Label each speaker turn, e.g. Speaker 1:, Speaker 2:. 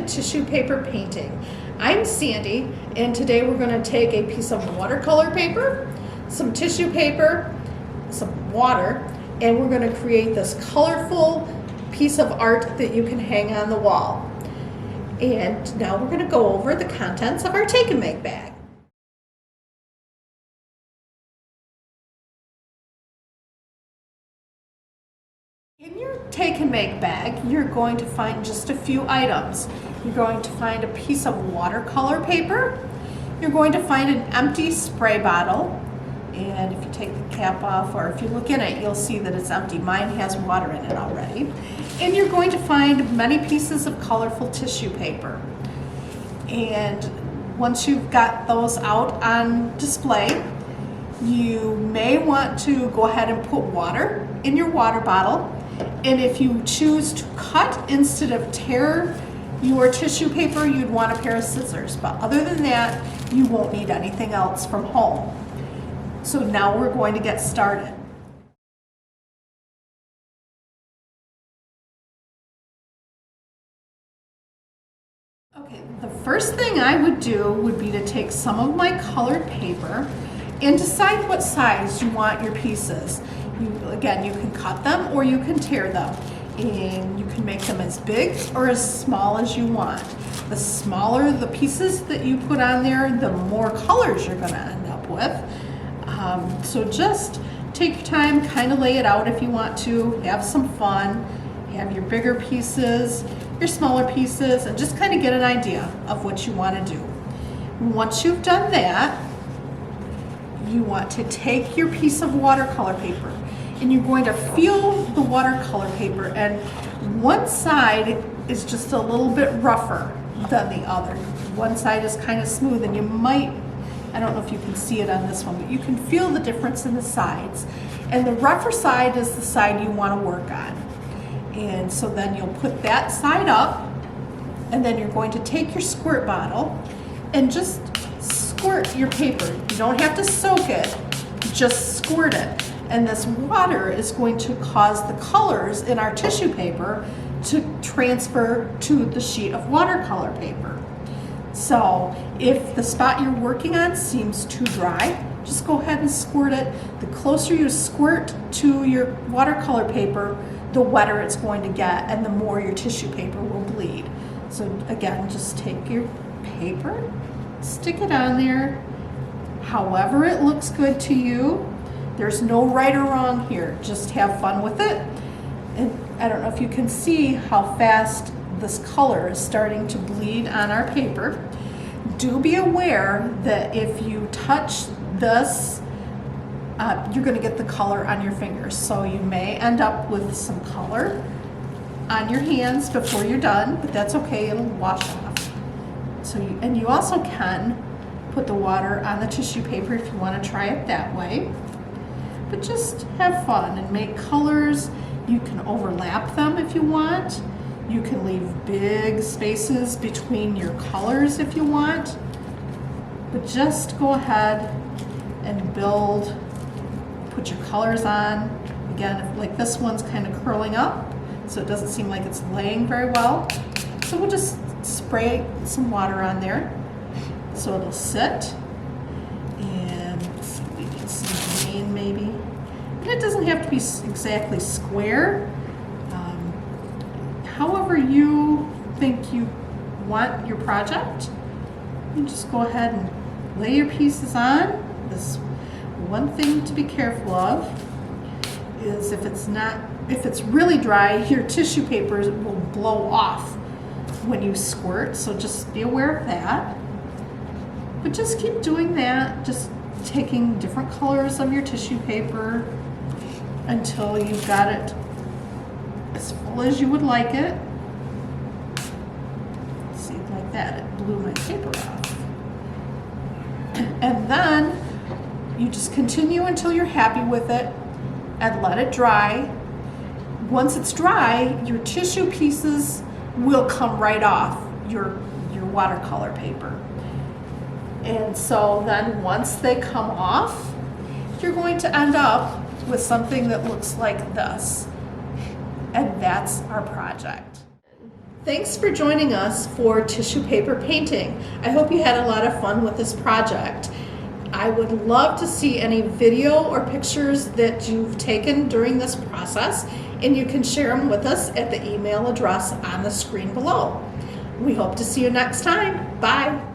Speaker 1: tissue paper painting. I'm Sandy, and today we're going to take a piece of watercolor paper, some tissue paper, some water, and we're going to create this colorful piece of art that you can hang on the wall. And now we're going to go over the contents of our Take and Make bag. In your Take and Make bag, you're going to find just a few items. You're going to find a piece of watercolor paper. You're going to find an empty spray bottle. And if you take the cap off, or if you look in it, you'll see that it's empty. Mine has water in it already. And you're going to find many pieces of colorful tissue paper. And once you've got those out on display, you may want to go ahead and put water in your water bottle. And if you choose to cut instead of tear your tissue paper, you'd want a pair of scissors. But other than that, you won't need anything else from home. So now we're going to get started. Okay, the first thing I would do would be to take some of my colored paper and decide what size you want your pieces. Again, you can cut them or you can tear them, and you can make them as big or as small as you want. The smaller the pieces that you put on there, the more colors you're going to end up with. So just take your time, kind of lay it out if you want to, have some fun, have your bigger pieces, your smaller pieces, and just kind of get an idea of what you want to do. Once you've done that, you want to take your piece of watercolor paper and you're going to feel the watercolor paper, and one side is just a little bit rougher than the other. One side is kind of smooth, and you might, I don't know if you can see it on this one, but you can feel the difference in the sides. And the rougher side is the side you want to work on. And so then you'll put that side up, and then you're going to take your squirt bottle and just squirt your paper. You don't have to soak it, just squirt it. And this water is going to cause the colors in our tissue paper to transfer to the sheet of watercolor paper. So if the spot you're working on seems too dry, just go ahead and squirt it. The closer you squirt to your watercolor paper, the wetter it's going to get and the more your tissue paper will bleed. So again, just take your paper, stick it on there, however it looks good to you. There's no right or wrong here, just have fun with it. And I don't know if you can see how fast this color is starting to bleed on our paper. Do be aware that if you touch this, you're going to get the color on your fingers. So you may end up with some color on your hands before you're done, but that's okay, it'll wash off. And you also can put the water on the tissue paper if you want to try it that way. But just have fun and make colors. You can overlap them if you want. You can leave big spaces between your colors if you want. But just go ahead and build, put your colors on. Again, like this one's kind of curling up, so it doesn't seem like it's laying very well. So we'll just spray some water on there so it'll sit. And we need some green maybe. And it doesn't have to be exactly square. However you think you want your project, you just go ahead and lay your pieces on. This one thing to be careful of is if it's really dry, your tissue paper will blow off when you squirt, so just be aware of that. But just keep doing that, just taking different colors of your tissue paper until you've got it as full as you would like it. See, like that, it blew my paper off. And then you just continue until you're happy with it and let it dry. Once it's dry, your tissue pieces will come right off your watercolor paper. And so then once they come off, you're going to end up with something that looks like this. And that's our project. Thanks for joining us for tissue paper painting. I hope you had a lot of fun with this project. I would love to see any video or pictures that you've taken during this process, and you can share them with us at the email address on the screen below. We hope to see you next time. Bye.